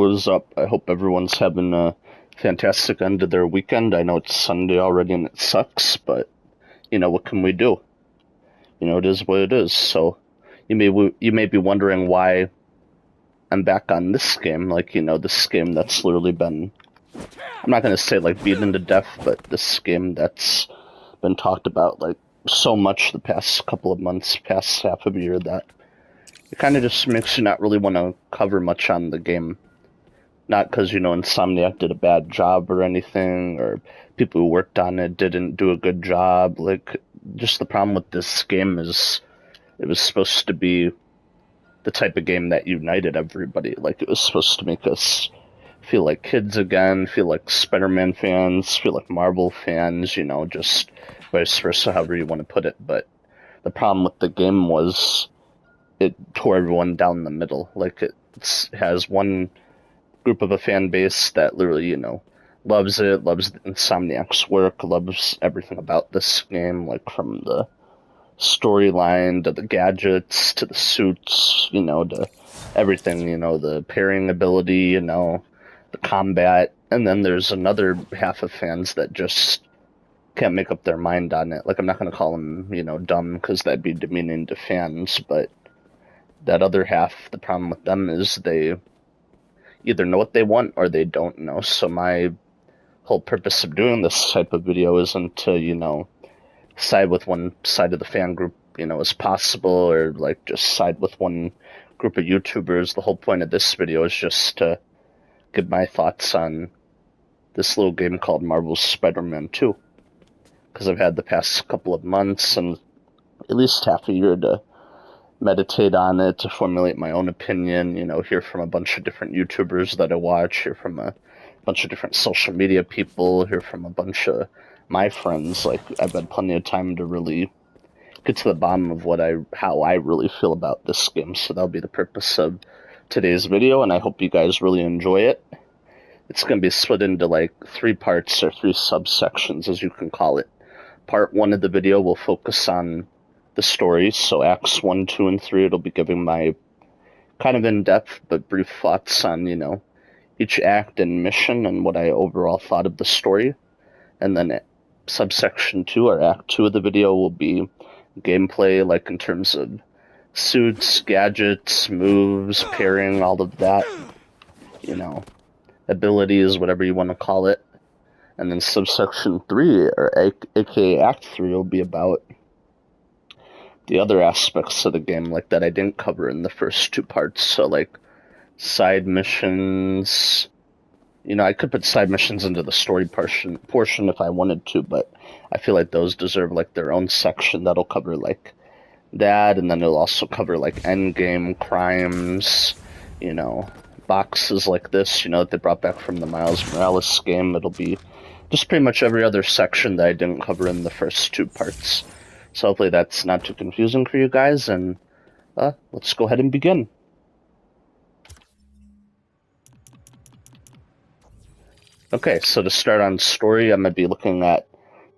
What is up? I hope everyone's having a fantastic end of their weekend. I know it's Sunday already and it sucks, but what can we do? It is what it is. So you may be wondering why I'm back on this game, this game that's literally been, I'm not gonna say like beaten to death, but this game that's been talked about like so much the past couple of months, past half of a year, that it kind of just makes you not really want to cover much on the game. Not because, Insomniac did a bad job or anything, or people who worked on it didn't do a good job. Like, just the problem with this game is it was supposed to be the type of game that united everybody. Like, it was supposed to make us feel like kids again, feel like Spider-Man fans, feel like Marvel fans, just vice versa, however you want to put it. But the problem with the game was it tore everyone down the middle. Like, it has one group of a fan base that literally, loves it, loves Insomniac's work, loves everything about this game, like from the storyline to the gadgets to the suits, to everything, the pairing ability, the combat. And then there's another half of fans that just can't make up their mind on it. Like, I'm not going to call them, dumb, because that'd be demeaning to fans, but that other half, the problem with them is they either know what they want or they don't know. So my whole purpose of doing this type of video isn't to, side with one side of the fan group, as possible, or like just side with one group of YouTubers. The whole point of this video is just to give my thoughts on this little game called Marvel's Spider-Man 2. Because I've had the past couple of months and at least half a year to meditate on it, to formulate my own opinion, hear from a bunch of different YouTubers that I watch, hear from a bunch of different social media people, hear from a bunch of my friends. Like, I've had plenty of time to really get to the bottom of how I really feel about this game. So that'll be the purpose of today's video, and I hope you guys really enjoy it. It's going to be split into like 3 parts, or 3 subsections, as you can call it. Part 1 of the video will focus on the stories, so acts 1, 2, and 3. It'll be giving my kind of in-depth but brief thoughts on, each act and mission and what I overall thought of the story. And then subsection 2, or act 2 of the video, will be gameplay, like in terms of suits, gadgets, moves, pairing, all of that, abilities, whatever you want to call it. And then subsection 3, or aka act 3, will be about the other aspects of the game, like that I didn't cover in the first 2 parts. So like side missions, I could put side missions into the story portion if I wanted to, but I feel like those deserve like their own section that'll cover like that, and then it'll also cover like end game crimes, boxes like this, that they brought back from the Miles Morales game. It'll be just pretty much every other section that I didn't cover in the first 2 parts. So hopefully that's not too confusing for you guys, and let's go ahead and begin. Okay, so to start on story, I'm going to be looking at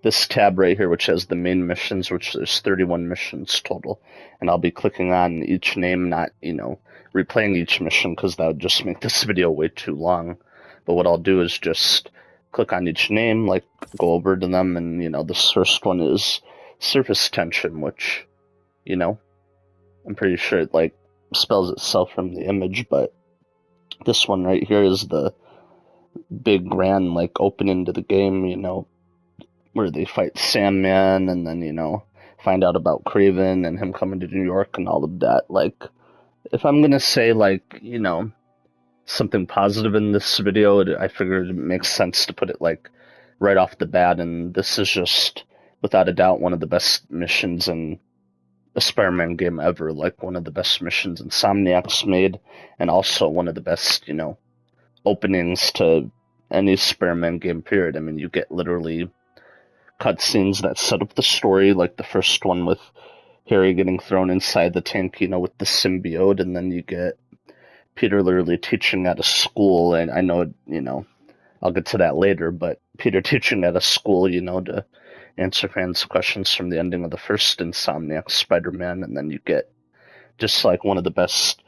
this tab right here, which has the main missions, which there's 31 missions total. And I'll be clicking on each name, not, replaying each mission, because that would just make this video way too long. But what I'll do is just click on each name, like go over to them, and, this first one is Surface Tension, which, I'm pretty sure it, like, spells itself from the image, but this one right here is the big grand, like, opening to the game, where they fight Sandman, and then, find out about Kraven and him coming to New York and all of that. Like, if I'm gonna say, like, something positive in this video, I figured it makes sense to put it, like, right off the bat, and this is just, without a doubt, one of the best missions in a Spider-Man game ever. Like, one of the best missions Insomniac's made, and also one of the best, openings to any Spider-Man game, period. I mean, you get literally cutscenes that set up the story, like the first one with Harry getting thrown inside the tank, with the symbiote, and then you get Peter literally teaching at a school, and I know, I'll get to that later, but Peter teaching at a school, to answer fans' questions from the ending of the first Insomniac Spider-Man, and then you get just like one of the best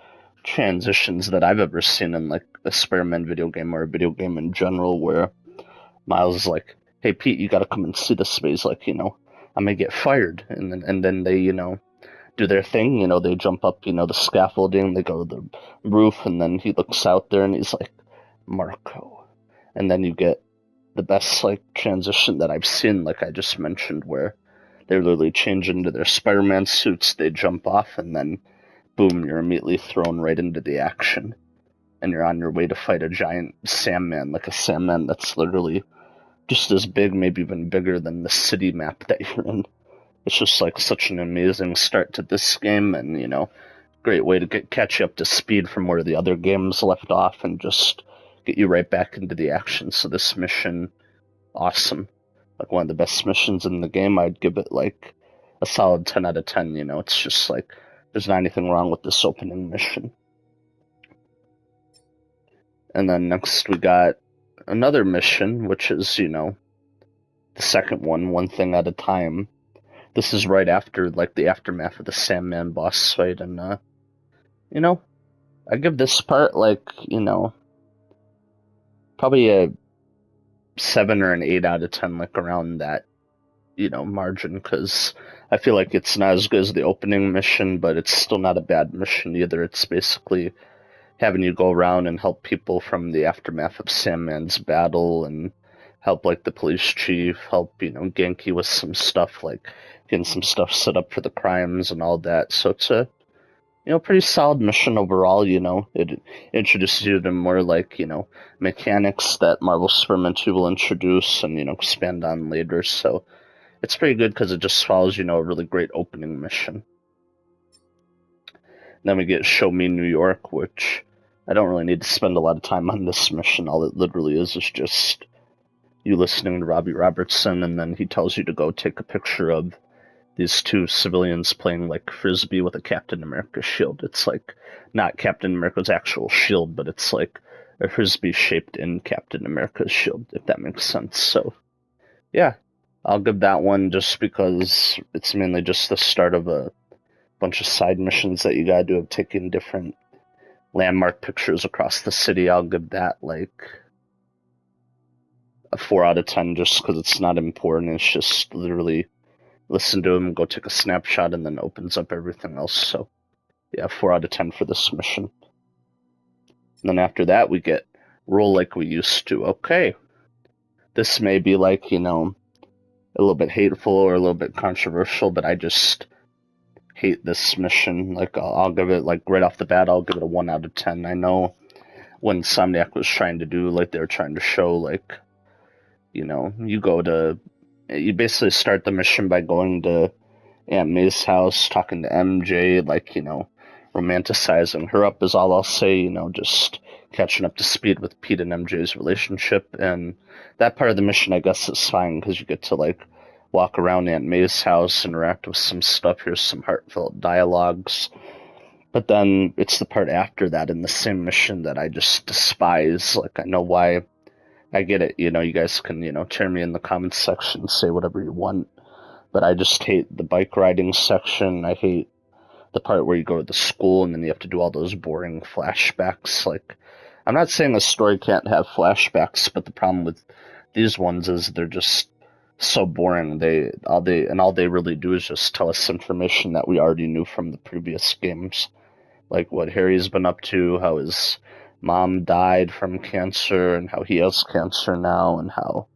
transitions that I've ever seen in like a Spider-Man video game or a video game in general, where Miles is like, "Hey Pete, you gotta come and see this space." Like, I may get fired, and then they do their thing. They jump up the scaffolding, they go to the roof, and then he looks out there and he's like, "Marco," and then you get the best like transition that I've seen, like I just mentioned, where they literally change into their Spider-Man suits, they jump off, and then boom, you're immediately thrown right into the action. And you're on your way to fight a giant Sandman, like a Sandman that's literally just as big, maybe even bigger than the city map that you're in. It's just like such an amazing start to this game, and great way to catch you up to speed from where the other games left off and just get you right back into the action. So this mission, awesome. Like one of the best missions in the game. I'd give it like a solid 10 out of 10. It's just like there's not anything wrong with this opening mission. And then next we got another mission, which is, the second one thing at a time. This is right after like the aftermath of the Sandman boss fight, and I give this part like, probably a 7 or an 8 out of 10, like around that, margin, because I feel like it's not as good as the opening mission, but it's still not a bad mission either. It's basically having you go around and help people from the aftermath of Sandman's battle, and help like the police chief, help Genki with some stuff, like getting some stuff set up for the crimes and all that. So it's a pretty solid mission overall. It introduces you to more like mechanics that Marvel Spider-Man 2 will introduce and expand on later. So it's pretty good because it just follows a really great opening mission. Then we get Show Me New York, which I don't really need to spend a lot of time on this mission. All it literally is just you listening to Robbie Robertson, and then he tells you to go take a picture of these two civilians playing like frisbee with a Captain America shield. It's like not Captain America's actual shield, but it's like a frisbee shaped in Captain America's shield, if that makes sense. So yeah, I'll give that one just because it's mainly just the start of a bunch of side missions that you gotta do of taking different landmark pictures across the city. I'll give that like a 4 out of 10 just because it's not important. It's just literally listen to him, go take a snapshot, and then opens up everything else. So yeah, 4 out of 10 for this mission. And then after that, we get Roll Like We Used To. Okay, this may be like, a little bit hateful or a little bit controversial, but I just hate this mission. Like, I'll give it, like, right off the bat, I'll give it a 1 out of 10. I know when Insomniac was trying to do, like, they were trying to show, like, you basically start the mission by going to Aunt May's house, talking to MJ, like, romanticizing her up is all I'll say, just catching up to speed with Pete and MJ's relationship. And that part of the mission, I guess, is fine because you get to, like, walk around Aunt May's house, interact with some stuff, here's some heartfelt dialogues. But then it's the part after that in the same mission that I just despise. Like, I know why. I get it, you guys can, tear me in the comments section, say whatever you want. But I just hate the bike riding section. I hate the part where you go to the school and then you have to do all those boring flashbacks. Like, I'm not saying a story can't have flashbacks, but the problem with these ones is they're just so boring. All they really do is just tell us information that we already knew from the previous games, like what Harry's been up to, how his mom died from cancer, and how he has cancer now, and how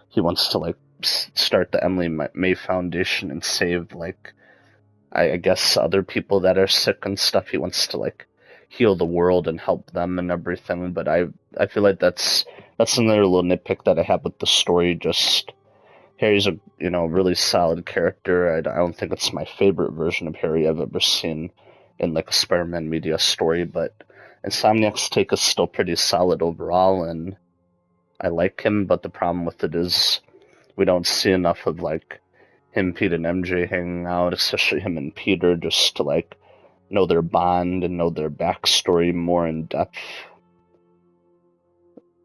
he wants to like start the Emily May Foundation and save like I guess other people that are sick and stuff. He wants to like heal the world and help them and everything. But I feel like that's another little nitpick that I have with the story. Just Harry's a really solid character. I don't think it's my favorite version of Harry I've ever seen in like a Spider-Man media story, but Insomniac's take is still pretty solid overall, and I like him. But the problem with it is we don't see enough of like him, Pete, and MJ hanging out, especially him and Peter, just to like know their bond and know their backstory more in depth.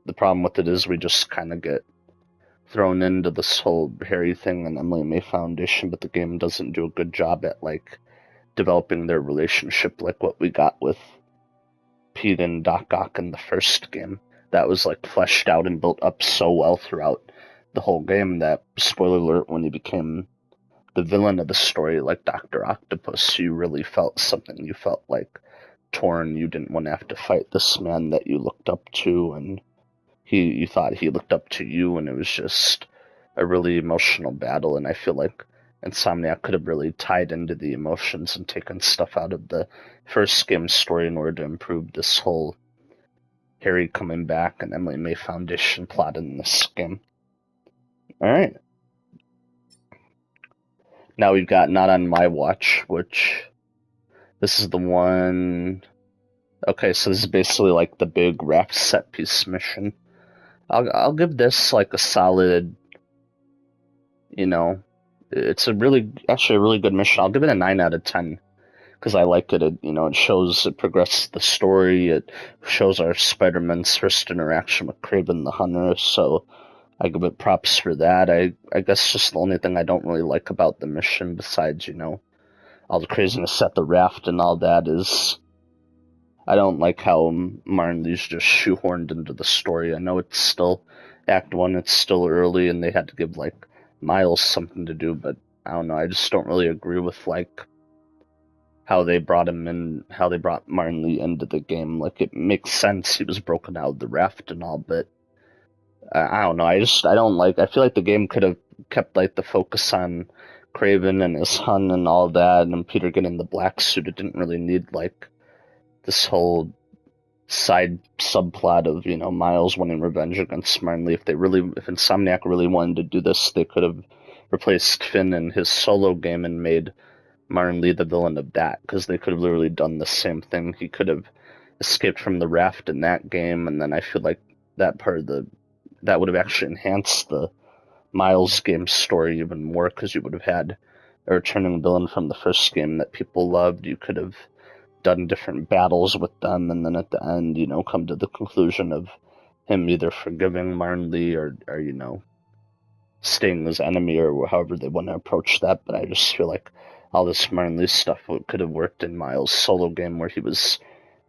The problem with it is we just kind of get thrown into this whole Harry thing and Emily May Foundation, but the game doesn't do a good job at like developing their relationship like what we got with Pete and Doc Ock in the first game. That was like fleshed out and built up so well throughout the whole game that, spoiler alert, when he became the villain of the story, like Dr. Octopus, you really felt something. You felt like torn. You didn't want to have to fight this man that you looked up to, and you thought he looked up to you, and it was just a really emotional battle. And I feel like Insomniac could have really tied into the emotions and taken stuff out of the first game's story in order to improve this whole Harry coming back and Emily May Foundation plot in this game. Alright. Now we've got Not on My Watch, which this is the one. Okay, so this is basically like the big raft set piece mission. I'll give this like a solid, it's actually a really good mission. I'll give it a 9 out of 10 because I like it. It progresses the story. It shows our Spider-Man's first interaction with Kraven the Hunter, so I give it props for that. I guess just the only thing I don't really like about the mission, besides, all the craziness at the raft and all that, is I don't like how Martin Lee's just shoehorned into the story. I know it's still Act 1, it's still early, and they had to give, like, Miles something to do, but I don't know, I just don't really agree with, like, how they brought him in, how they brought Martin Lee into the game. Like, it makes sense, he was broken out of the raft and all, but I don't know, I feel like the game could have kept, like, the focus on Kraven and his hun and all that, and Peter getting the black suit. It didn't really need, like, this whole side subplot of, Miles wanting revenge against Martin Lee. If Insomniac really wanted to do this, they could have replaced Finn in his solo game and made Martin Lee the villain of that, because they could have literally done the same thing. He could have escaped from the raft in that game, and then I feel like that would have actually enhanced the Miles game story even more, because you would have had a returning villain from the first game that people loved. You could have done different battles with them, and then at the end, come to the conclusion of him either forgiving Martin Lee or staying his enemy, or however they want to approach that. But I just feel like all this Martin Lee stuff could have worked in Miles' solo game, where he was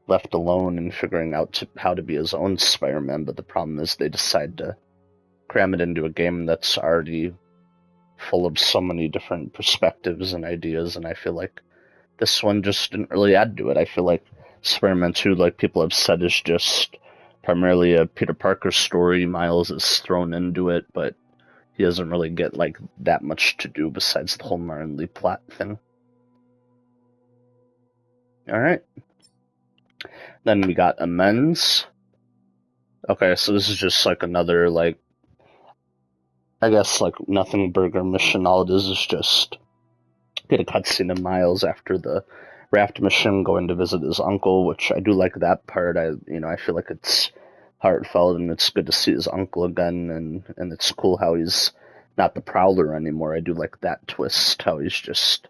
left alone and figuring out how to be his own Spider-Man. But the problem is they decide to cram it into a game that's already full of so many different perspectives and ideas, and I feel like this one just didn't really add to it. I feel like Spider-Man 2, like people have said, is just primarily a Peter Parker story. Miles is thrown into it, but he doesn't really get like that much to do besides the whole Martin Lee plot thing. Alright. Then we got Amends. Okay, so this is just like another, like, I guess, like, nothing burger mission. All it is just get a cutscene of Miles after the raft mission going to visit his uncle, which I do like that part. I feel like it's heartfelt, and it's good to see his uncle again, and it's cool how he's not the Prowler anymore. I do like that twist, how he's just,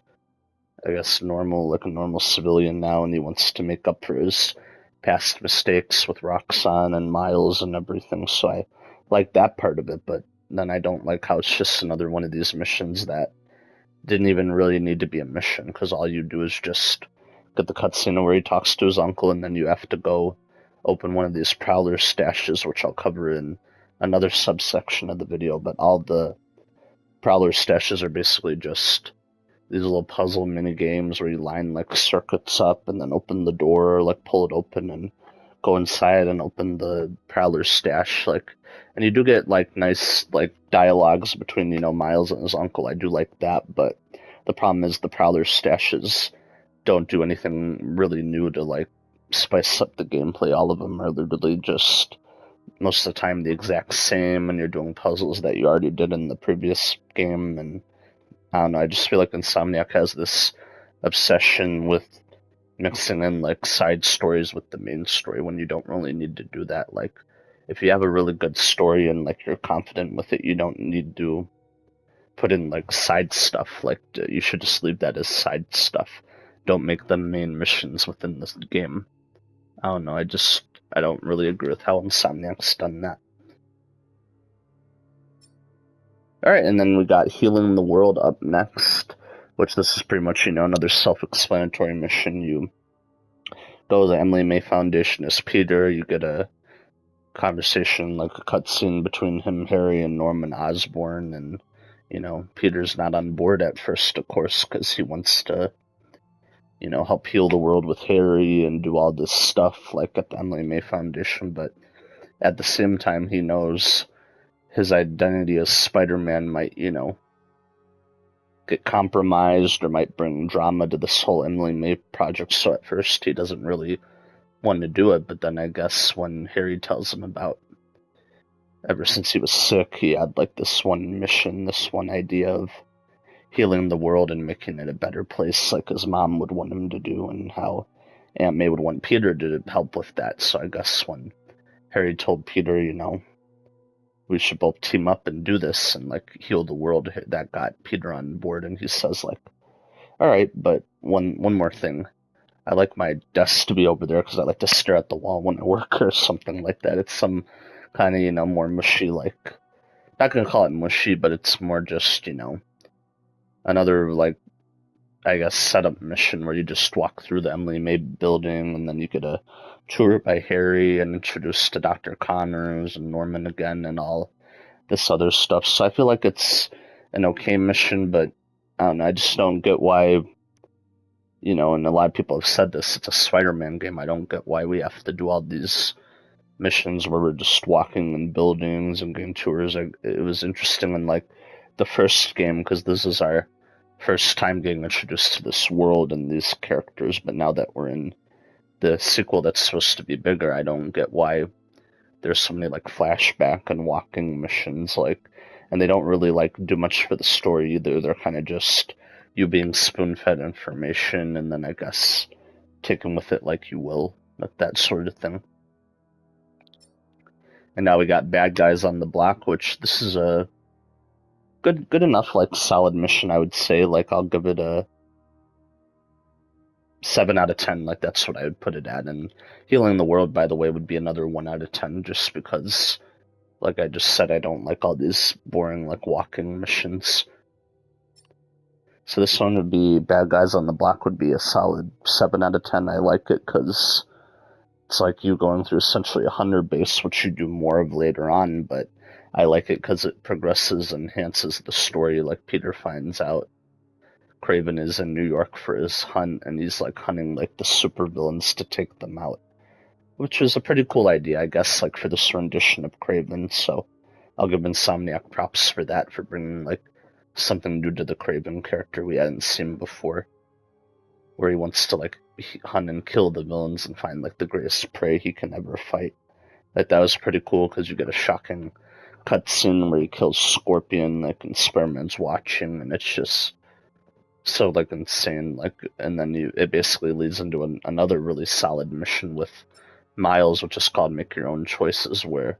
I guess, normal, like a normal civilian now, and he wants to make up for his past mistakes with Roxxon and Miles and everything, so I like that part of it. But then I don't like how it's just another one of these missions that didn't even really need to be a mission, because all you do is just get the cutscene where he talks to his uncle, and then you have to go open one of these Prowler stashes, which I'll cover in another subsection of the video. But all the Prowler stashes are basically just these little puzzle mini games where you line like circuits up and then open the door, or like pull it open and go inside and open the Prowler stash, like, and you do get like nice like dialogues between Miles and his uncle. I do like that, but the problem is the Prowler stashes don't do anything really new to like spice up the gameplay. All of them are literally just most of the time the exact same, and you're doing puzzles that you already did in the previous game. And I don't know, I just feel like Insomniac has this obsession with mixing in like side stories with the main story when you don't really need to do that. Like, if you have a really good story and like you're confident with it, you don't need to put in like side stuff. Like, you should just leave that as side stuff. Don't make them main missions within this game. I don't know, I don't really agree with how Insomniac's done that. Alright, and then we got Healing the World up next, which this is pretty much, another self-explanatory mission. You oh, the Emily May Foundation is Peter. You get a conversation, like a cutscene between him, Harry, and Norman Osborn, and Peter's not on board at first, of course, because he wants to help heal the world with Harry and do all this stuff like at the Emily May Foundation, but at the same time he knows his identity as Spider-Man might, get compromised or might bring drama to this whole Emily May project, so at first he doesn't really want to do it, but then I guess when Harry tells him about ever since he was sick, he had like this one mission, this one idea of healing the world and making it a better place like his mom would want him to do, and how Aunt May would want Peter to help with that. So I guess when Harry told Peter, we should both team up and do this and like heal the world, that got Peter on board, and he says like, all right, but one more thing. I like my desk to be over there because I like to stare at the wall when I work or something like that. It's some kind of, more mushy, like, not going to call it mushy, but it's more just, another, like, I guess, setup mission where you just walk through the Emily May building and then you get a tour by Harry and introduced to Dr. Connors and Norman again and all this other stuff. So I feel like it's an okay mission, but I don't know, I just don't get why, and a lot of people have said this, it's a Spider-Man game. I don't get why we have to do all these missions where we're just walking in buildings and getting tours. It was interesting in like the first game because this is our first time getting introduced to this world and these characters, but now that we're in the sequel that's supposed to be bigger, I don't get why there's so many like flashback and walking missions, like, and they don't really like do much for the story either. They're kind of just you being spoon-fed information and then I guess taken with it like you will, like that sort of thing. And now we got Bad Guys on the Block, which this is a good enough, like, solid mission, I would say. Like, I'll give it a 7 out of 10. Like, that's what I would put it at. And Healing the World, by the way, would be another 1 out of 10, just because, like I just said, I don't like all these boring, like, walking missions. So this one would be Bad Guys on the Block would be a solid 7 out of 10. I like it because it's like you going through essentially a hunter base, which you do more of later on, but I like it because it progresses and enhances the story. Like Peter finds out Kraven is in New York for his hunt, and he's like hunting like the supervillains to take them out, which is a pretty cool idea, I guess, like for this rendition of Kraven. So I'll give Insomniac props for that, for bringing like something new to the Kraven character we hadn't seen before, where he wants to like hunt and kill the villains and find like the greatest prey he can ever fight. Like that was pretty cool because you get a shocking cutscene where he kills Scorpion, like, and Spider-Man's watching, and it's just so like insane. Like, and then it basically leads into another really solid mission with Miles, which is called Make Your Own Choices, where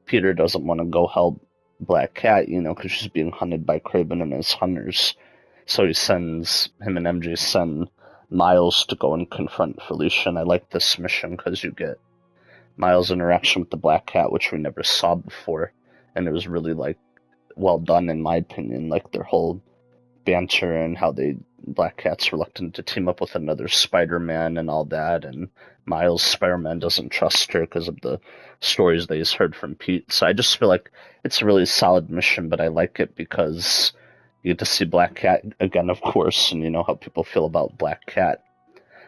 Peter doesn't want to go help Black Cat, because she's being hunted by Kraven and his hunters. So him and MJ send Miles to go and confront Felicia, and I like this mission because you get Miles' interaction with the Black Cat, which we never saw before, and it was really, like, well done in my opinion, like their whole banter and how Black Cat's reluctant to team up with another Spider-Man and all that, and Miles' Spider-Man doesn't trust her because of the stories that he's heard from Pete. So I just feel like it's a really solid mission, but I like it because you get to see Black Cat again, of course, and you know how people feel about Black Cat.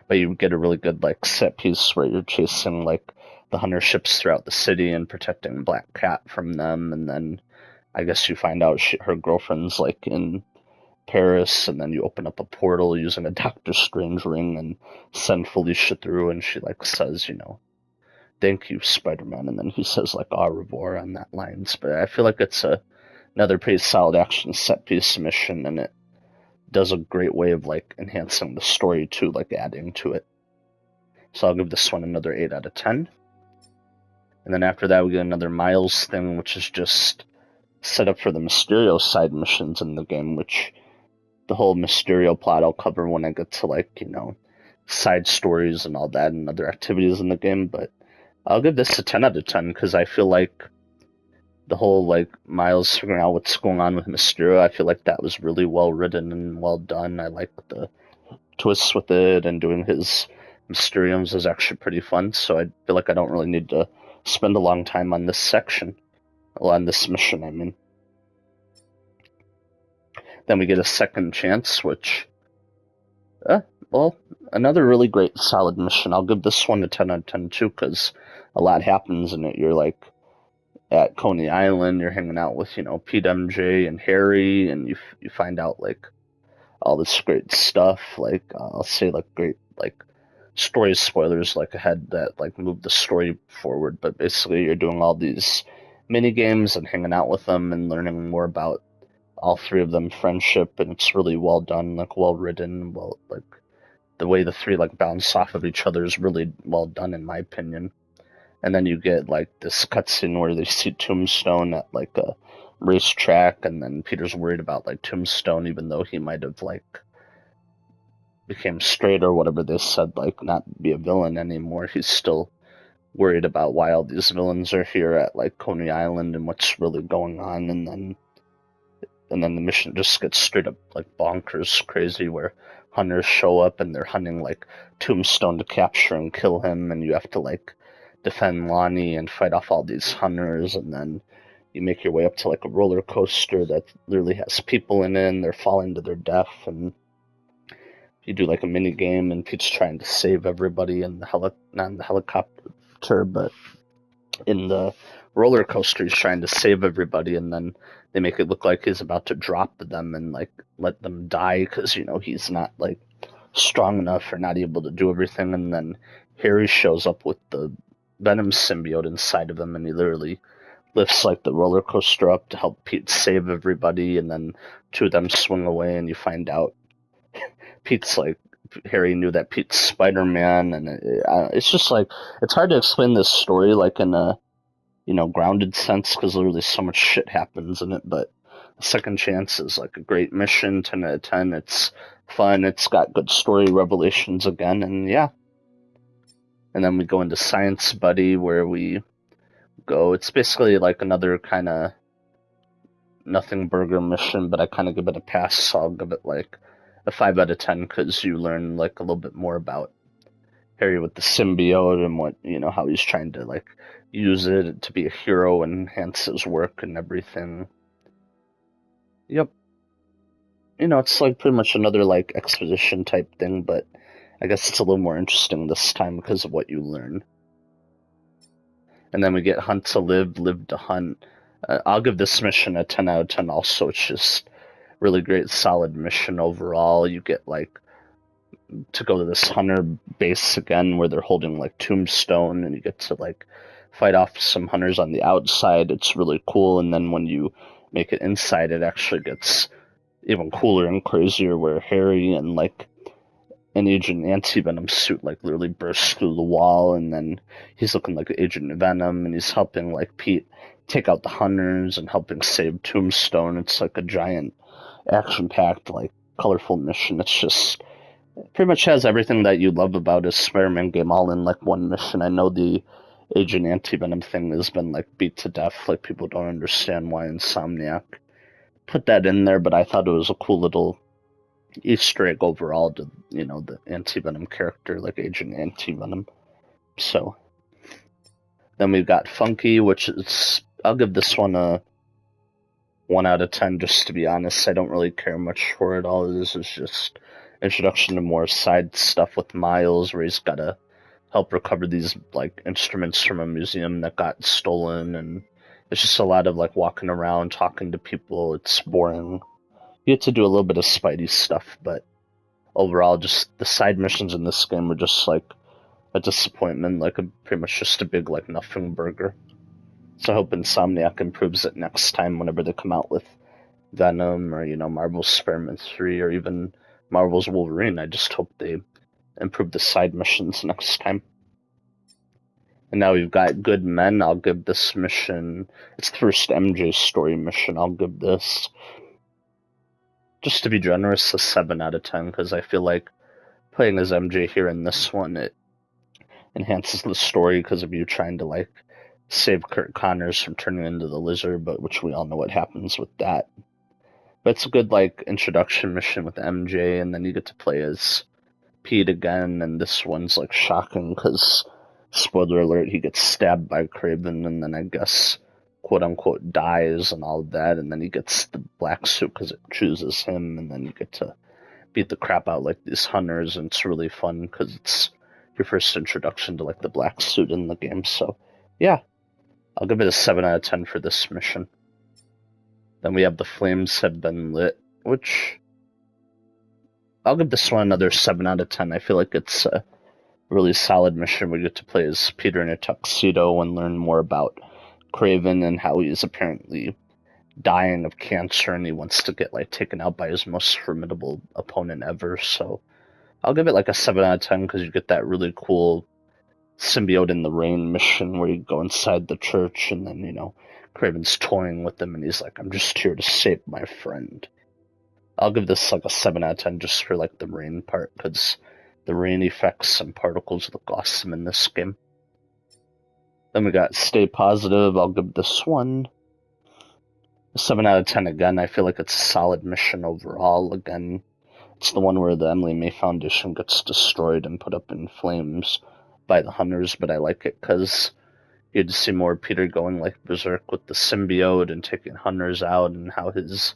But you get a really good like set piece where you're chasing like the hunter ships throughout the city and protecting Black Cat from them, and then I guess you find out her girlfriend's like in Paris, and then you open up a portal using a Doctor Strange ring and send Felicia through, and she like says, thank you, Spider-Man, and then he says like au revoir on that lines. But I feel like it's another pretty solid action set piece mission, and it does a great way of like enhancing the story too, like adding to it. So I'll give this one another 8 out of 10. And then after that we get another Miles thing, which is just set up for the Mysterio side missions in the game, which the whole Mysterio plot I'll cover when I get to like, side stories and all that and other activities in the game. But I'll give this a 10 out of 10 because I feel like the whole like Miles figuring out what's going on with Mysterio, I feel like that was really well written and well done. I like the twists with it and doing his Mysteriums is actually pretty fun, so I feel like I don't really need to spend a long time on this section. Well, on this mission, I mean. Then we get a second chance, which, well, another really great, solid mission. I'll give this one a 10 out of 10 too, because a lot happens in it. You're like at Coney Island, you're hanging out with, Pete, MJ, and Harry, and you find out like all this great stuff. Like I'll say like great like story spoilers like ahead that like move the story forward, but basically you're doing all these mini games and hanging out with them and learning more about all three of them friendship, and it's really well done, like well written, well like the way the three like bounce off of each other is really well done in my opinion. And then you get like this cutscene where they see Tombstone at like a racetrack, and then Peter's worried about like Tombstone, even though he might have like became straight or whatever they said, like not be a villain anymore. He's still worried about why all these villains are here at like Coney Island and what's really going on. And then the mission just gets straight up like bonkers crazy, where hunters show up and they're hunting like Tombstone to capture and kill him, and you have to like defend Lonnie and fight off all these hunters. And then you make your way up to like a roller coaster that literally has people in it, and they're falling to their death. And you do like a mini game, and Pete's trying to save everybody in the not in the helicopter, but in the roller coaster. He's trying to save everybody, and then they make it look like he's about to drop them and like let them die because he's not like strong enough or not able to do everything. And then Harry shows up with the Venom symbiote inside of him, and he literally lifts like the roller coaster up to help Pete save everybody. And then two of them swing away, and you find out Pete's like Harry knew that Pete's Spider-Man, and it's just like it's hard to explain this story like in a grounded sense because literally so much shit happens in it. But Second Chance is like a great mission, 10 out of 10. It's fun, it's got good story revelations again, and yeah. And then we go into Science Buddy, where we go. It's basically like another kind of nothing burger mission, but I kind of give it a pass, so I'll give it like a 5 out of 10 because you learn like a little bit more about Harry with the symbiote and what how he's trying to like use it to be a hero and enhance his work and everything. Yep. It's like pretty much another like exposition type thing, but I guess it's a little more interesting this time because of what you learn. And then we get Hunt to Live, Live to Hunt. I'll give this mission a 10 out of 10 also. It's just really great, solid mission overall. You get like to go to this hunter base again where they're holding like Tombstone, and you get to like fight off some hunters on the outside. It's really cool. And then when you make it inside, it actually gets even cooler and crazier, where Harry and like an Agent Anti-Venom suit like literally bursts through the wall, and then he's looking like Agent Venom, and he's helping like Pete take out the hunters and helping save Tombstone. It's like a giant action-packed like colorful mission. It's just pretty much has everything that you love about a Spider-Man game all in like one mission. I know the Agent Anti-Venom thing has been like beat to death, like people don't understand why Insomniac put that in there, but I thought it was a cool little Easter egg overall to the Anti-Venom character, like Agent Anti-Venom. So then we've got Funky, which is, I'll give this one a 1 out of 10 just to be honest. I don't really care much for it. All it is just introduction to more side stuff with Miles, where he's got to help recover these like instruments from a museum that got stolen, and it's just a lot of like walking around talking to people. It's boring. You get to do a little bit of Spidey stuff, but overall just the side missions in this game were just like a disappointment, like pretty much just a big like nothing burger. So I hope Insomniac improves it next time whenever they come out with Venom or Marvel's Spider-Man 3 or even Marvel's Wolverine. I just hope they improve the side missions next time. And now we've got Good Men. I'll give this mission, it's the first MJ story mission. I'll give this, just to be generous, a 7 out of 10 because I feel like playing as MJ here in this one, it enhances the story because of you trying to like save Kurt Connors from turning into the Lizard, but which we all know what happens with that. But it's a good like introduction mission with MJ, and then you get to play as Pete again, and this one's like shocking because, spoiler alert, he gets stabbed by Kraven and then I guess quote unquote dies and all of that, and then he gets the black suit because it chooses him, and then you get to beat the crap out like these hunters, and it's really fun because it's your first introduction to like the black suit in the game. So yeah, I'll give it a 7 out of 10 for this mission. Then we have The Flames Have Been Lit, which I'll give this one another 7 out of 10. I feel like it's a really solid mission. We get to play as Peter in a tuxedo and learn more about Kraven and how he's apparently dying of cancer and he wants to get like taken out by his most formidable opponent ever. So I'll give it like a 7 out of 10 because you get that really cool symbiote in the rain mission where you go inside the church and then, you know, Kraven's toying with him and he's like, I'm just here to save my friend. I'll give this like a 7 out of 10 just for like the rain part because the rain effects and particles look awesome in this game. Then we got Stay Positive. I'll give this one a 7 out of 10 again. I feel like it's a solid mission overall. Again, it's the one where the Emily May Foundation gets destroyed and put up in flames by the hunters, but I like it because you get to see more Peter going like berserk with the symbiote and taking hunters out and how his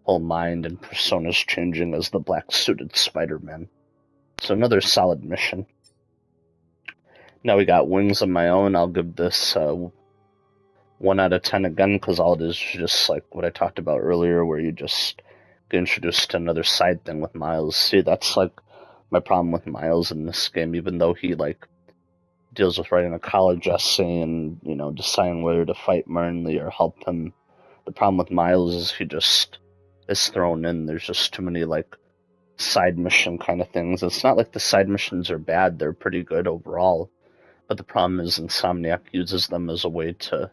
whole mind and persona is changing as the black-suited Spider-Man. So another solid mission. Now we got Wings of My Own. I'll give this 1 out of 10 again because all it is just like what I talked about earlier where you just get introduced to another side thing with Miles. See, that's like my problem with Miles in this game, even though he like deals with writing a college essay and, you know, deciding whether to fight Marnley or help him. The problem with Miles is he just is thrown in. There's just too many like side mission kind of things. It's not like the side missions are bad, they're pretty good overall. But the problem is Insomniac uses them as a way to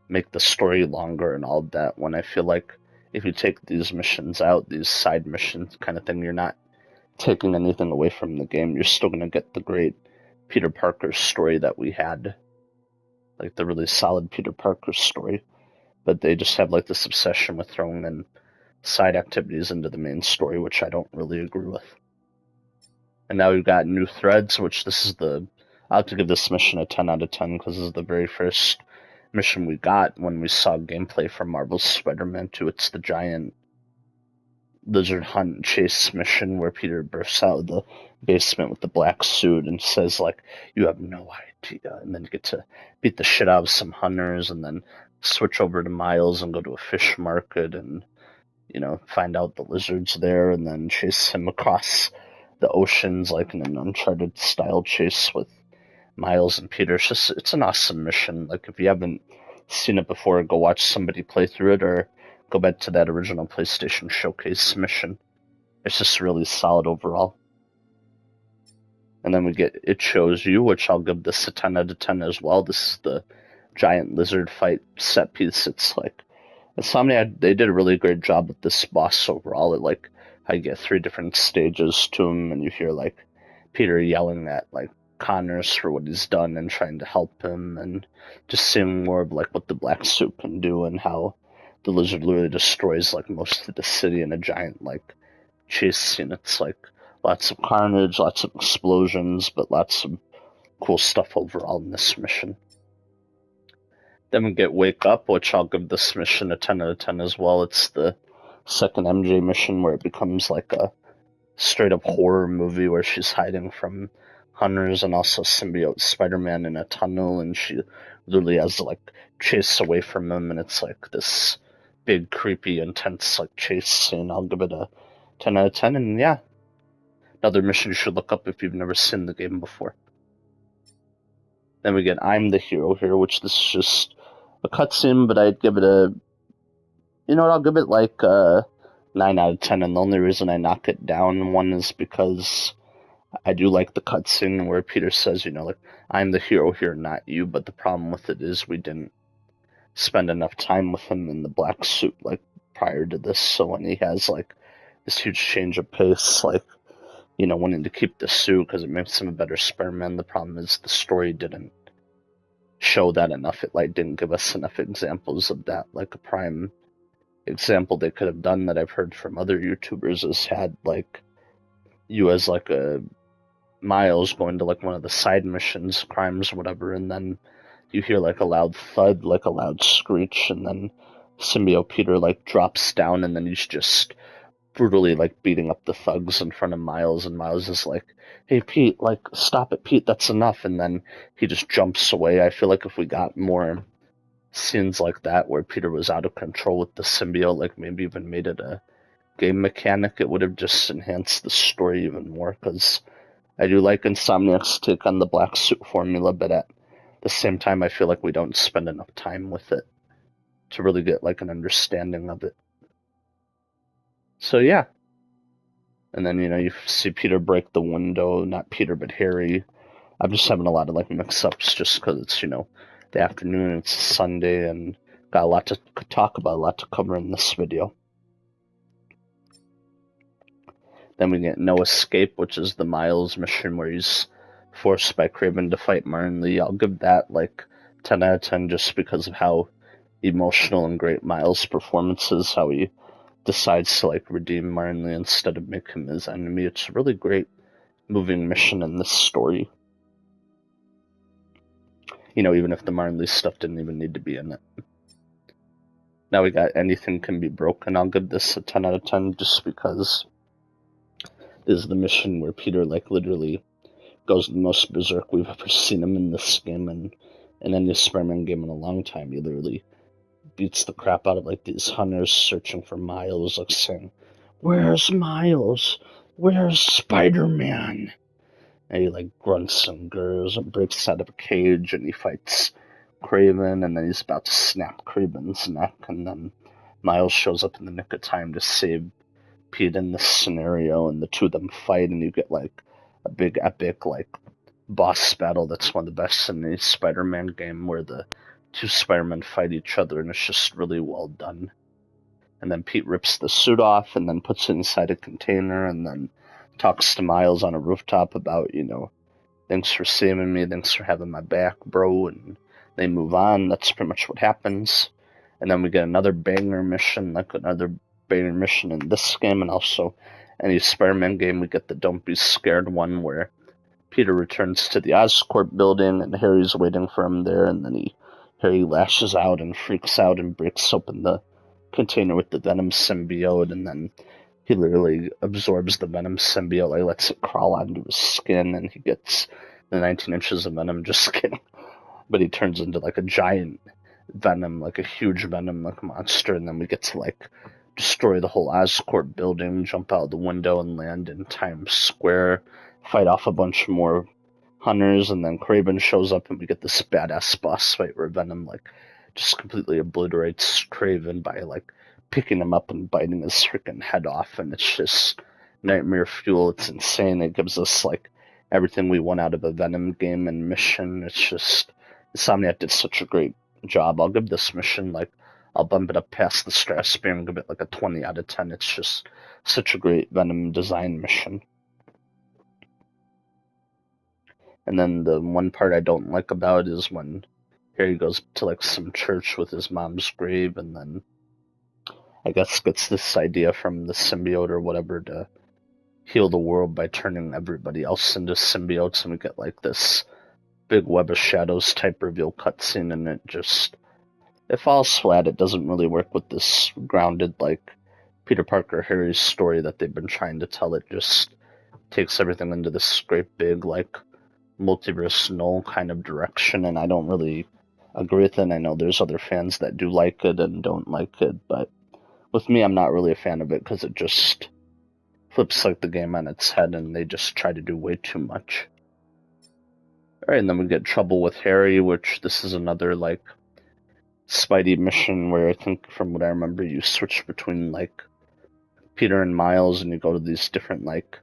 make the story longer and all of that, when I feel like if you take these missions out, these side missions kind of thing, you're not taking anything away from the game. You're still going to get the great Peter Parker story that we had, like the really solid Peter Parker story, but they just have like this obsession with throwing in side activities into the main story, which I don't really agree with. And now we've got New Threads, which this is I have to give this mission a 10 out of 10 because this is the very first mission we got when we saw gameplay from Marvel's Spider-Man 2. It's the giant lizard hunt chase mission where Peter bursts out of the basement with the black suit and says like, you have no idea, and then you get to beat the shit out of some hunters and then switch over to Miles and go to a fish market and, you know, find out the lizard's there and then chase him across the oceans like in an Uncharted style chase with Miles and Peter. It's an awesome mission. Like if you haven't seen it before, go watch somebody play through it or go back to that original PlayStation Showcase mission. It's just really solid overall. And then we get It Shows You, which I'll give this a 10 out of 10 as well. This is the giant lizard fight set piece. It's like Insomniac, they did a really great job with this boss overall. It like how you get 3 different stages to him and you hear like Peter yelling at like Connors for what he's done and trying to help him, and just seeing more of like what the black suit can do and how the lizard literally destroys like most of the city in a giant like chase scene. It's like lots of carnage, lots of explosions, but lots of cool stuff overall in this mission. Then we get Wake Up, which I'll give this mission a 10 out of 10 as well. It's the second MJ mission where it becomes like a straight up horror movie where she's hiding from hunters and also symbiote Spider-Man in a tunnel, and she literally has to like chase away from him, and it's like this big, creepy, intense like chase scene. I'll give it a 10 out of 10, and yeah, another mission you should look up if you've never seen the game before. Then we get I'm the Hero here, which this is just a cutscene, but I'd give it a, you know what, I'll give it like a 9 out of 10, and the only reason I knock it down one is because I do like the cutscene where Peter says, you know, like, I'm the hero here, not you, but the problem with it is we didn't spend enough time with him in the black suit, like, prior to this, so when he has, like, this huge change of pace, like, you know, wanting to keep the suit because it makes him a better Spider-Man, the problem is the story didn't show that enough. It, like, didn't give us enough examples of that. Like, a prime example they could have done that I've heard from other YouTubers is had, like, you as like a Miles going to like one of the side missions, crimes, whatever, and then you hear like a loud thud, like a loud screech, and then Symbiote Peter like drops down, and then he's just brutally like beating up the thugs in front of Miles, and Miles is like, "Hey Pete, like stop it, Pete, that's enough," and then he just jumps away. I feel like if we got more scenes like that where Peter was out of control with the symbiote, like maybe even made it a game mechanic, it would have just enhanced the story even more, because I do like Insomniac's take on the black suit formula, but at the same time I feel like we don't spend enough time with it to really get like an understanding of it. So yeah. And then, you see Peter break the window, not Peter, but Harry. I'm just having a lot of like mix-ups just because it's, the afternoon, it's Sunday, and got a lot to talk about, a lot to cover in this video. Then we get No Escape, which is the Miles mission where he's forced by Kraven to fight Martin Lee. I'll give that like 10 out of 10 just because of how emotional and great Miles' performance is, how he decides to like redeem Martin Lee instead of make him his enemy. It's a really great moving mission in this story. Even if the Martin Lee stuff didn't even need to be in it. Now we got Anything Can Be Broken. I'll give this a 10 out of 10 just because this is the mission where Peter like literally goes the most berserk we've ever seen him in this game, and in any Spider-Man game in a long time. He literally beats the crap out of like these hunters searching for Miles, like saying, "Where's Miles? Where's Spider-Man?" And he like grunts and gurrs and breaks out of a cage, and he fights Kraven, and then he's about to snap Kraven's neck, and then Miles shows up in the nick of time to save Pete in this scenario, and the two of them fight, and you get like a big epic like boss battle that's one of the best in the Spider-Man game, where the two Spider-Men fight each other, and it's just really well done. And then Pete rips the suit off and then puts it inside a container, and then talks to Miles on a rooftop about, thanks for saving me, thanks for having my back, bro, and they move on. That's pretty much what happens. And then we get another banger mission in this game, and also any Spider-Man game, we get the Don't Be Scared one, where Peter returns to the Oscorp building, and Harry's waiting for him there, and then Harry lashes out and freaks out and breaks open the container with the Venom symbiote, and then he literally absorbs the Venom symbiote, like lets it crawl onto his skin, and he gets the 19 inches of Venom. Just kidding. But he turns into like a giant Venom, like a huge Venom, like monster, and then we get to like destroy the whole Oscorp building, jump out the window, and land in Times Square, fight off a bunch more hunters, and then Kraven shows up, and we get this badass boss fight where Venom like just completely obliterates Kraven by like picking him up and biting his freaking head off, and it's just nightmare fuel. It's insane. It gives us like everything we want out of a Venom game and mission. It's just Insomniac did such a great job. I'll give this mission like I'll bump it up past the Stratosphere and give it like a 20 out of 10. It's just such a great Venom design mission. And then the one part I don't like about is when Harry goes to like some church with his mom's grave, and then I guess gets this idea from the symbiote or whatever to heal the world by turning everybody else into symbiotes, and we get like this big Web of Shadows type reveal cutscene, and it falls flat. It doesn't really work with this grounded like Peter Parker Harry's story that they've been trying to tell. It just takes everything into this great big like multiverse null kind of direction, and I don't really agree with it. I know there's other fans that do like it and don't like it, but with me, I'm not really a fan of it because it just flips like the game on its head, and they just try to do way too much. Alright, and then we get Trouble with Harry, which this is another like Spidey mission where I think from what I remember you switch between like Peter and Miles, and you go to these different like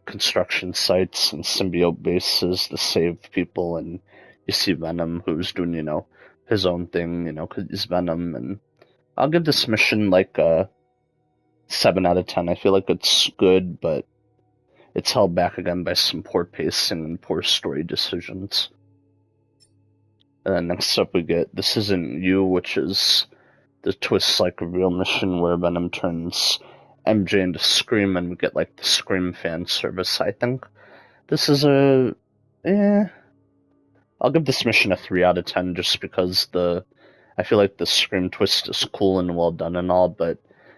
construction sites and symbiote bases to save people, and you see Venom who's doing, his own thing, because he's Venom, and I'll give this mission like a 7 out of 10. I feel like it's good, but it's held back again by some poor pacing and poor story decisions. And then next up we get This Isn't You, which is the twist like reveal mission where Venom turns MJ into Scream and we get like the Scream fan service. I think this is a I'll give this mission a 3 out of 10 just because I feel like the Scream twist is cool and well done and all, but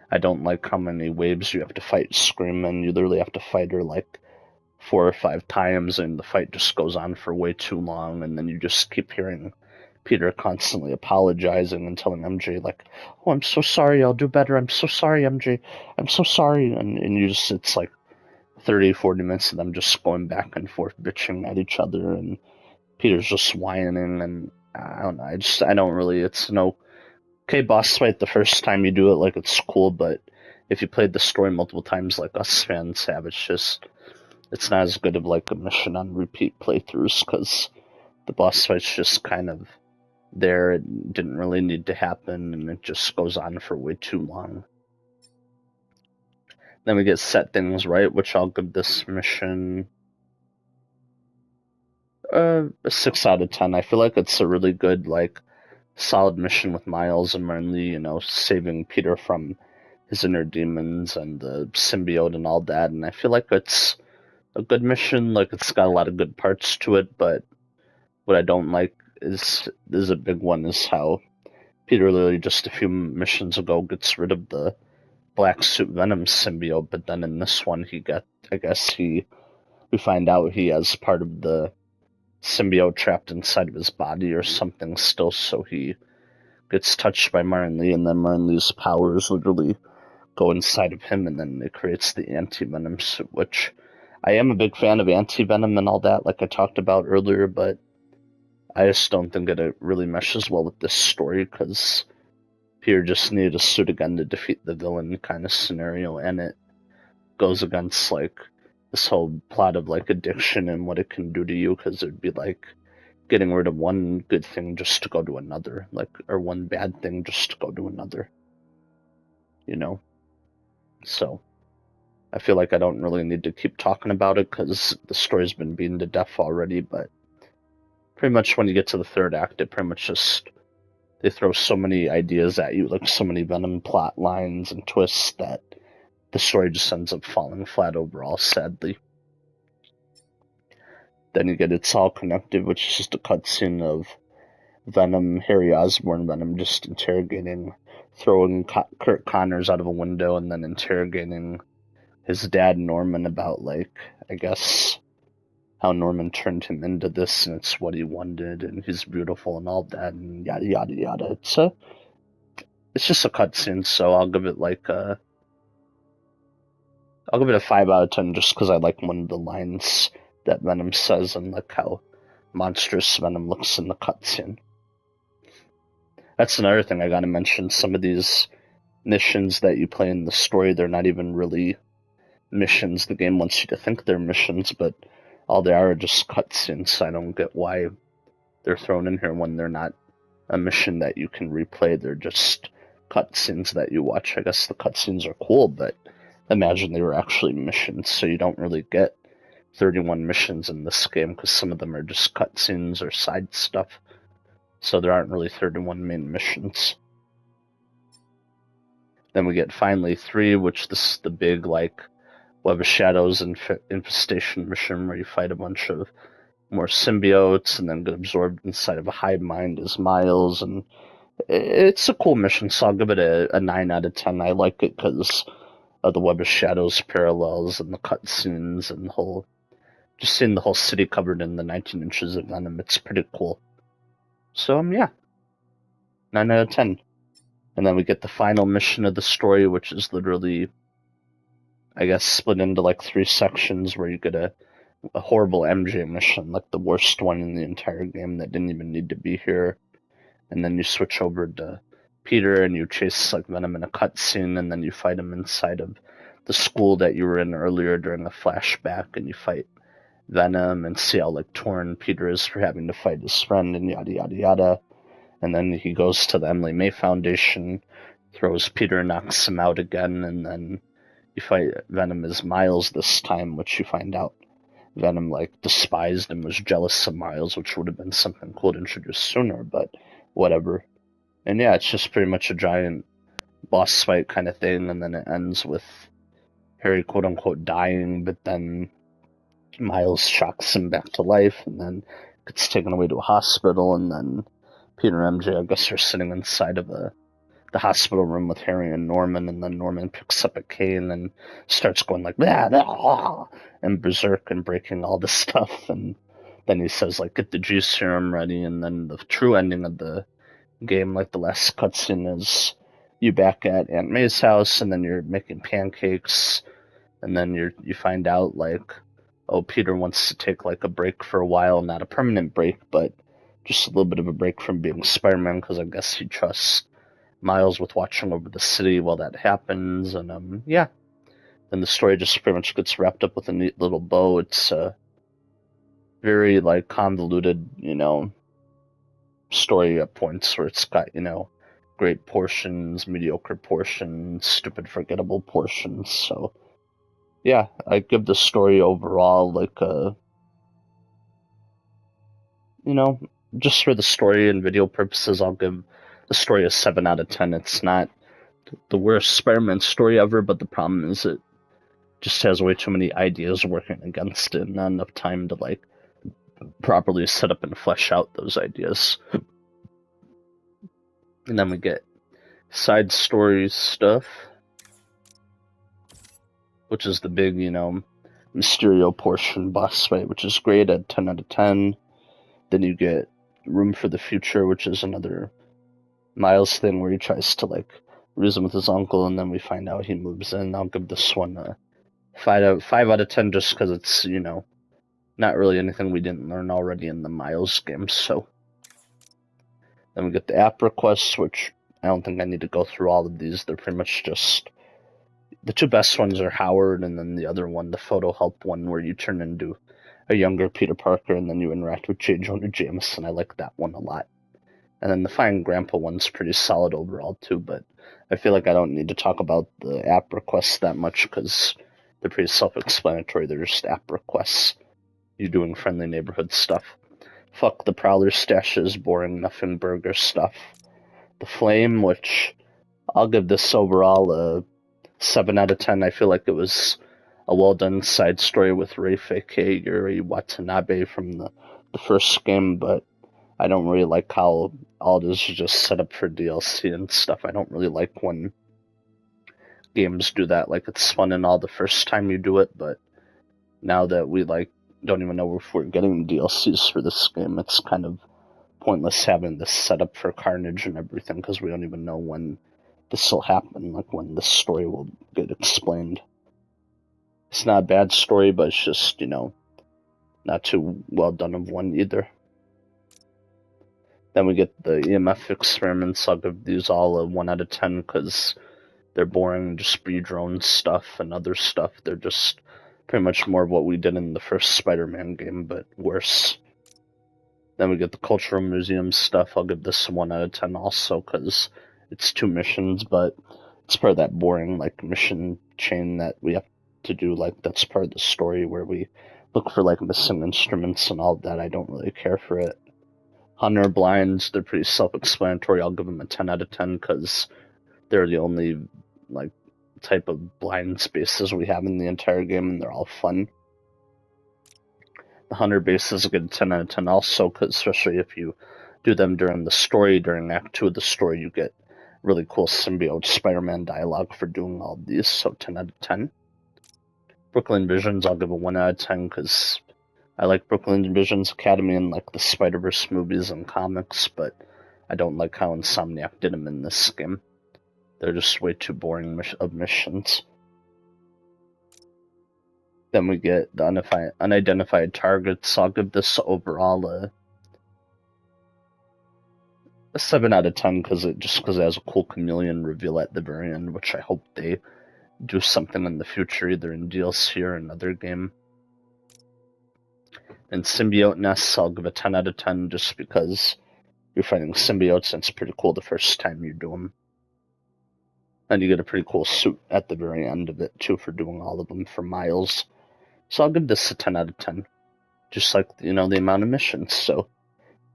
I don't like how many waves you have to fight Scream in. You literally have to fight her like 4 or 5 times, and the fight just goes on for way too long, and then you just keep hearing Peter constantly apologizing and telling MJ like, "Oh, I'm so sorry, I'll do better. I'm so sorry, MJ. I'm so sorry." And you just it's like 30, 40 minutes of them just going back and forth bitching at each other, and Peter's just whining, and I don't know. I don't really. It's no okay boss fight the first time you do it, like it's cool, but if you played the story multiple times, like us fans have, it's not as good of like a mission on repeat playthroughs because the boss fight's just kind of there. It didn't really need to happen, and it just goes on for way too long. Then we get Set Things Right, which I'll give this mission a 6 out of 10. I feel like it's a really good, like, solid mission with Miles and Marley, saving Peter from his inner demons and the symbiote and all that. And I feel like it's a good mission. Like, it's got a lot of good parts to it, but what I don't like is a big one is how Peter literally just a few missions ago gets rid of the Black Suit Venom symbiote, but then in this one we find out he has part of the symbiote trapped inside of his body or something still, so he gets touched by Marley, and then Marley's powers literally go inside of him, and then it creates the anti-venom suit, which I am a big fan of anti-venom and all that, like I talked about earlier, but I just don't think it really meshes well with this story, because Peter just needed a suit again to defeat the villain kind of scenario, and it goes against, like, this whole plot of, like, addiction and what it can do to you, because it'd be like getting rid of one good thing just to go to another, like, or one bad thing just to go to another, So, I feel like I don't really need to keep talking about it because the story's been beaten to death already, but pretty much when you get to the third act, it pretty much just, they throw so many ideas at you, like so many Venom plot lines and twists that the story just ends up falling flat overall, sadly. Then you get It's All Connected, which is just a cutscene of Venom, Harry Osborn Venom, just throwing Kurt Connors out of a window and then interrogating his dad, Norman, about, like, I guess, how Norman turned him into this and it's what he wanted and he's beautiful and all that and yada yada yada. It's just a cutscene, so I'll give it a 5 out of 10 just because I like one of the lines that Venom says and like how monstrous Venom looks in the cutscene. That's another thing I gotta mention. Some of these missions that you play in the story, they're not even really missions. The game wants you to think they're missions, but all they are just cutscenes. I don't get why they're thrown in here when they're not a mission that you can replay. They're just cutscenes that you watch. I guess the cutscenes are cool, but imagine they were actually missions, so you don't really get 31 missions in this game because some of them are just cutscenes or side stuff. So there aren't really 31 main missions. Then we get finally 3, which this is the big, like, Web of Shadows infestation mission where you fight a bunch of more symbiotes and then get absorbed inside of a hive mind as Miles, and it's a cool mission, so I'll give it a 9 out of 10. I like it because of the Web of Shadows parallels and the cutscenes and just seeing the whole city covered in the 19 inches of Venom. It's pretty cool. So, yeah. 9 out of 10. And then we get the final mission of the story, which is literally, I guess, split into like 3 sections where you get a horrible MJ mission, like the worst one in the entire game that didn't even need to be here. And then you switch over to Peter and you chase like Venom in a cutscene, and then you fight him inside of the school that you were in earlier during a flashback, and you fight Venom and see how like torn Peter is for having to fight his friend and yada yada yada. And then he goes to the Emily May Foundation, throws Peter, knocks him out again, and then you fight Venom as Miles this time, which you find out Venom like despised and was jealous of Miles, which would have been something cool to introduce sooner, but whatever. And yeah, it's just pretty much a giant boss fight kind of thing, and then it ends with Harry quote unquote dying, but then Miles shocks him back to life and then gets taken away to a hospital, and then Peter and MJ, I guess, are sitting inside of the hospital room with Harry and Norman, and then Norman picks up a cane and starts going like blah, blah, and berserk and breaking all the stuff, and then he says like get the juice serum ready, and then the true ending of the game, like the last cutscene, is you back at Aunt May's house, and then you're making pancakes, and then you find out like, oh, Peter wants to take like a break for a while, not a permanent break, but just a little bit of a break from being Spider-Man, because I guess he trusts Miles with watching over the city while that happens, and yeah. Then the story just pretty much gets wrapped up with a neat little bow. It's very like convoluted, story at points where it's got, great portions, mediocre portions, stupid, forgettable portions. So, yeah, I give the story overall like a, just for the story and video purposes, I'll give the story a 7 out of 10. It's not the worst Spider-Man story ever, but the problem is it just has way too many ideas working against it, and not enough time to like properly set up and flesh out those ideas. And then we get side stories stuff, which is the big, Mysterio portion boss fight, which is great at 10 out of 10. Then you get Room for the Future, which is another Miles thing where he tries to like reason with his uncle, and then we find out he moves in. I'll give this one a 5 out of 10 just because it's, not really anything we didn't learn already in the Miles games. So then we get the app requests, which I don't think I need to go through all of these. They're pretty much just the two best ones are Howard, and then the other one, the photo help one, where you turn into a younger Peter Parker and then you interact with J. Jonah Jameson. I like that one a lot. And then the Find Grandpa one's pretty solid overall too, but I feel like I don't need to talk about the app requests that much because they're pretty self-explanatory. They're just app requests. You're doing friendly neighborhood stuff. Fuck the Prowler stashes, boring nothing burger stuff. The Flame, which I'll give this overall a 7 out of 10. I feel like it was a well-done side story with Rafe, aka Yuri Watanabe from the first game, but I don't really like how all it is just set up for DLC and stuff. I don't really like when games do that. Like, it's fun and all the first time you do it, but now that we like don't even know if we're getting DLCs for this game, it's kind of pointless having this set up for Carnage and everything, because we don't even know when this will happen, like when this story will get explained. It's not a bad story, but it's just, not too well done of one either. Then we get the EMF experiments. I'll give these all a 1 out of 10 because they're boring, just speed drone stuff and other stuff. They're just pretty much more of what we did in the first Spider-Man game, but worse. Then we get the Cultural Museum stuff. I'll give this 1 out of 10 also because it's 2 missions, but it's part of that boring like mission chain that we have to do. Like, that's part of the story where we look for like missing instruments and all of that. I don't really care for it. Hunter blinds, they're pretty self-explanatory. I'll give them a 10 out of 10 because they're the only like type of blind spaces we have in the entire game, and they're all fun. The Hunter bases get a 10 out of 10 also, because especially if you do them during the story, during Act 2 of the story, you get really cool symbiote Spider-Man dialogue for doing all of these, so 10 out of 10. Brooklyn Visions, I'll give a 1 out of 10 because I like Brooklyn Visions Academy and like the Spider-Verse movies and comics, but I don't like how Insomniac did them in this game. They're just way too boring of missions. Then we get the unidentified targets. I'll give this overall a 7 out of 10 because it has a cool chameleon reveal at the very end, which I hope they do something in the future, either in DLC or another game. And symbiote nests, I'll give a 10 out of 10 just because you're fighting symbiotes and it's pretty cool the first time you do them. And you get a pretty cool suit at the very end of it too for doing all of them for Miles. So I'll give this a 10 out of 10. Just like, the amount of missions. So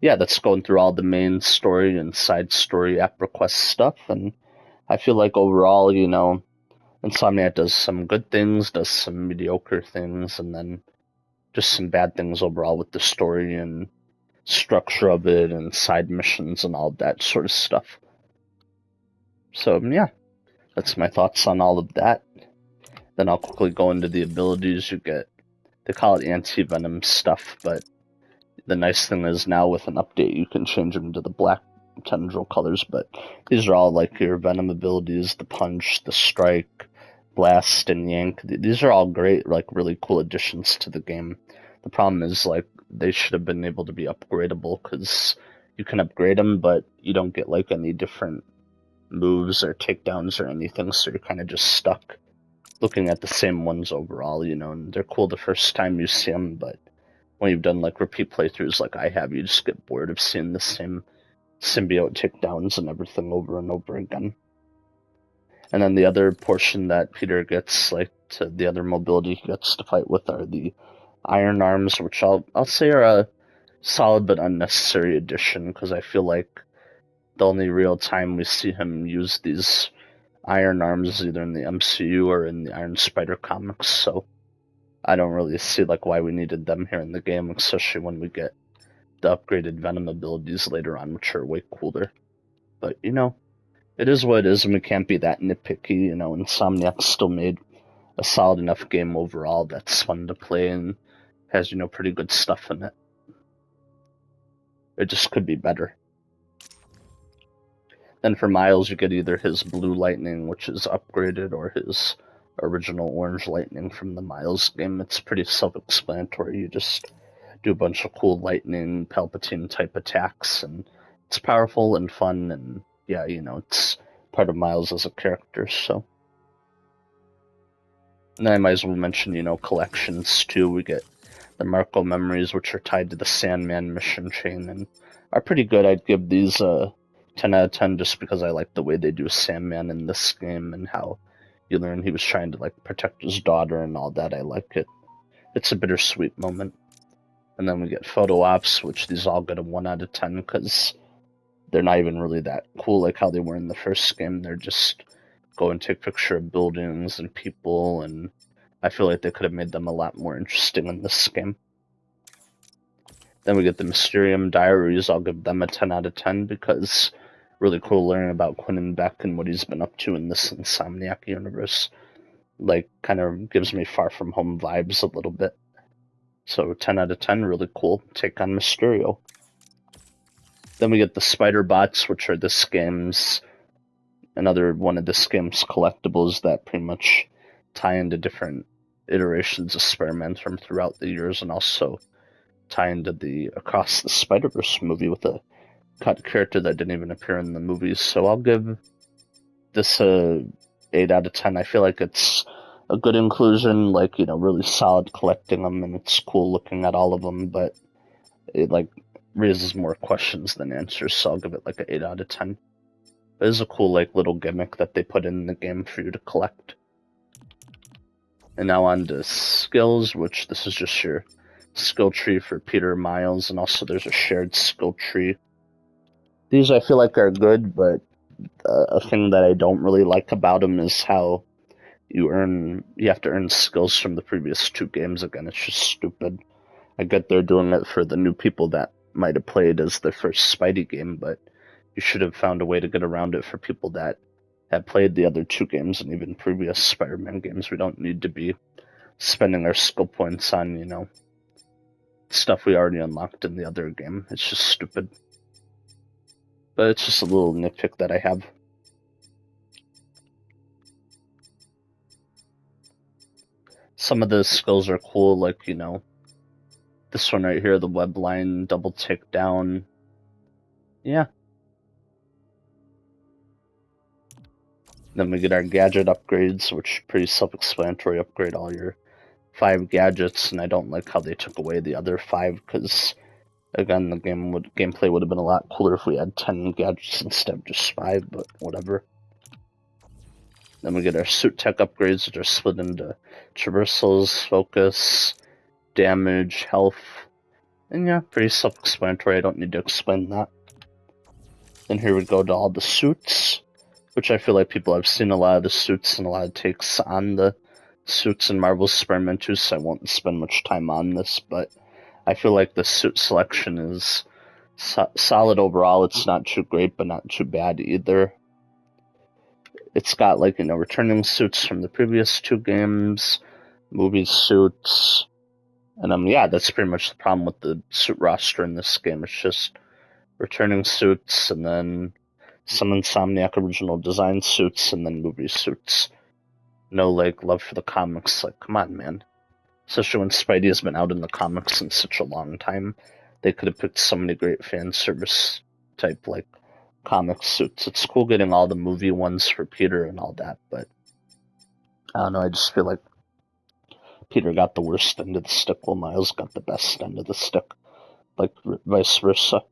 yeah, that's going through all the main story and side story app request stuff. And I feel like overall, Insomniac does some good things, does some mediocre things, and then just some bad things overall with the story and structure of it and side missions and all of that sort of stuff. So yeah, that's my thoughts on all of that. Then I'll quickly go into the abilities you get. They call it anti-venom stuff, but the nice thing is now with an update you can change them to the black tendril colors, but these are all like your venom abilities, the punch, the strike, blast, and yank. These are all great, like really cool additions to the game. The problem is like they should have been able to be upgradable, because you can upgrade them, but you don't get like any different moves or takedowns or anything, so you're kind of just stuck looking at the same ones overall, you know, and they're cool the first time you see them, but when you've done like repeat playthroughs like I have, you just get bored of seeing the same symbiote takedowns and everything over and over again. And then the other portion that Peter gets, like to the other mobility he gets to fight with, are the iron arms, which I'll say are a solid but unnecessary addition, because I feel like the only real time we see him use these iron arms is either in the MCU or in the Iron Spider comics, so I don't really see like why we needed them here in the game, especially when we get the upgraded Venom abilities later on, which are way cooler. But you know, it is what it is, and we can't be that nitpicky. You know, Insomniac still made a solid enough game overall that's fun to play and has, you know, pretty good stuff in it. It just could be better. Then for Miles, you get either his Blue Lightning, which is upgraded, or his original Orange Lightning from the Miles game. It's pretty self-explanatory. You just do a bunch of cool lightning, Palpatine type attacks, and it's powerful and fun, and yeah, you know, it's part of Miles as a character, so. And then I might as well mention, you know, collections too. We get the Marco memories, which are tied to the Sandman mission chain, and are pretty good. I'd give these a 10 out of 10 just because I like the way they do Sandman in this game and how you learn he was trying to like protect his daughter and all that. I like it. It's a bittersweet moment. And then we get photo ops, which these all get a 1 out of 10 because they're not even really that cool like how they were in the first game. They're just go and take picture of buildings and people, and I feel like they could have made them a lot more interesting in this game. Then we get the Mysterium Diaries. I'll give them a 10 out of 10 because really cool learning about Quentin Beck and what he's been up to in this Insomniac universe. Like, kind of gives me Far From Home vibes a little bit. So 10 out of 10, really cool take on Mysterio. Then we get the Spider Bots, which are this game's, another one of this game's collectibles that pretty much tie into different iterations of Spider-Man from throughout the years, and also tie into the Across the Spider-Verse movie with a cut character that didn't even appear in the movies. So I'll give this a 8 out of 10. I feel like it's a good inclusion, like, you know, really solid collecting them, and it's cool looking at all of them, but it like raises more questions than answers, so I'll give it like an 8 out of 10. It is a cool like little gimmick that they put in the game for you to collect. And now on to skills, which this is just your skill tree for Peter, Miles, and also there's a shared skill tree. These I feel like are good, but a thing that I don't really like about them is how you have to earn skills from the previous 2 games again. It's just stupid. I get they're doing it for the new people that might have played as their first Spidey game, but you should have found a way to get around it for people that have played the other 2 games and even previous Spider-Man games. We don't need to be spending our skill points on, you know, stuff we already unlocked in the other game. It's just stupid. But it's just a little nitpick that I have. Some of the skills are cool, like, you know, this one right here, the web line double takedown. Yeah. Then we get our gadget upgrades, which are pretty self-explanatory. Upgrade all your 5 gadgets, and I don't like how they took away the other 5, because again, the gameplay would have been a lot cooler if we had 10 gadgets instead of just 5, but whatever. Then we get our suit tech upgrades, which are split into traversals, focus, damage, health, and yeah, pretty self-explanatory. I don't need to explain that. Then here we go to all the suits, which I feel like people have seen a lot of the suits and a lot of takes on the suits in Marvel's Spider-Man 2, so I won't spend much time on this, but I feel like the suit selection is solid overall. It's not too great, but not too bad either. It's got, like, returning suits from the previous 2 games, movie suits, and yeah, that's pretty much the problem with the suit roster in this game. It's just returning suits, and then some Insomniac original design suits, and then movie suits. No, like, love for the comics. Like, come on, man. Especially when Spidey has been out in the comics in such a long time. They could have picked so many great fan service type, like, comic suits. It's cool getting all the movie ones for Peter and all that, but I don't know, I just feel like Peter got the worst end of the stick while Miles got the best end of the stick. Like, vice versa.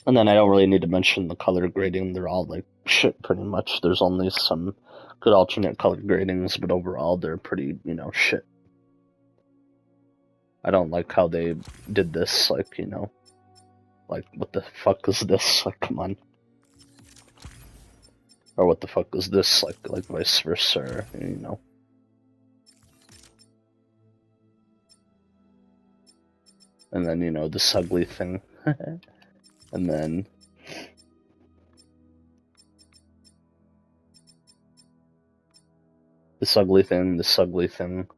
And then I don't really need to mention the color grading. They're all like shit pretty much. There's only some good alternate color gradings, but overall they're pretty, shit. I don't like how they did this, like, like, what the fuck is this? Like, come on. Or what the fuck is this? Like vice versa, And then, this ugly thing. And then this ugly thing.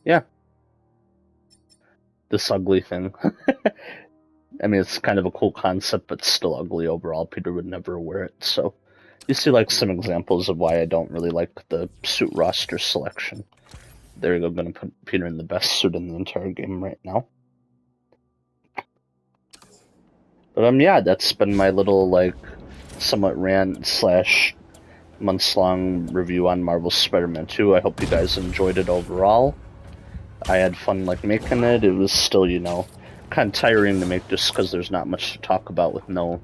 Yeah. This ugly thing. I mean, it's kind of a cool concept, but still ugly overall. Peter would never wear it, so you see, like, some examples of why I don't really like the suit roster selection. There you go, I'm gonna put Peter in the best suit in the entire game right now. But yeah, that's been my little, like, somewhat rant / months-long review on Marvel's Spider-Man 2. I hope you guys enjoyed it overall. I had fun, like, making it. It was still, kind of tiring to make just because there's not much to talk about with no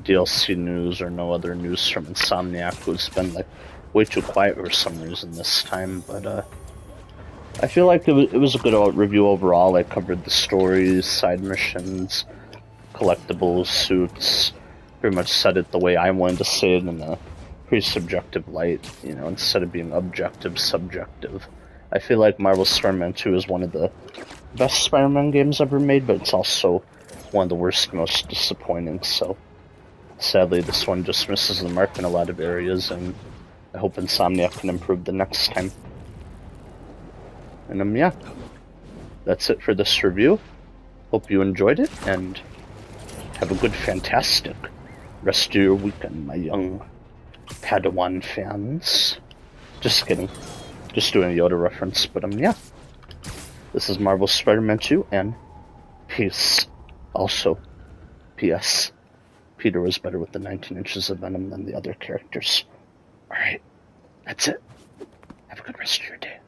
DLC news or no other news from Insomniac, who's been, like, way too quiet for some reason this time. But I feel like it was a good review overall. I covered the stories, side missions, collectibles, suits, pretty much said it the way I wanted to say it in a pretty subjective light, instead of being objective, subjective. I feel like Marvel's Spider-Man 2 is one of the best Spider-Man games ever made, but it's also one of the worst, most disappointing, so sadly this one just misses the mark in a lot of areas, and I hope Insomniac can improve the next time. And yeah, that's it for this review. Hope you enjoyed it, and have a good, fantastic rest of your weekend, my young Padawan fans. Just kidding. Just doing a Yoda reference, but yeah. This is Marvel's Spider-Man 2, and peace. Also, P.S. Peter was better with the 19 inches of venom than the other characters. Alright, that's it. Have a good rest of your day.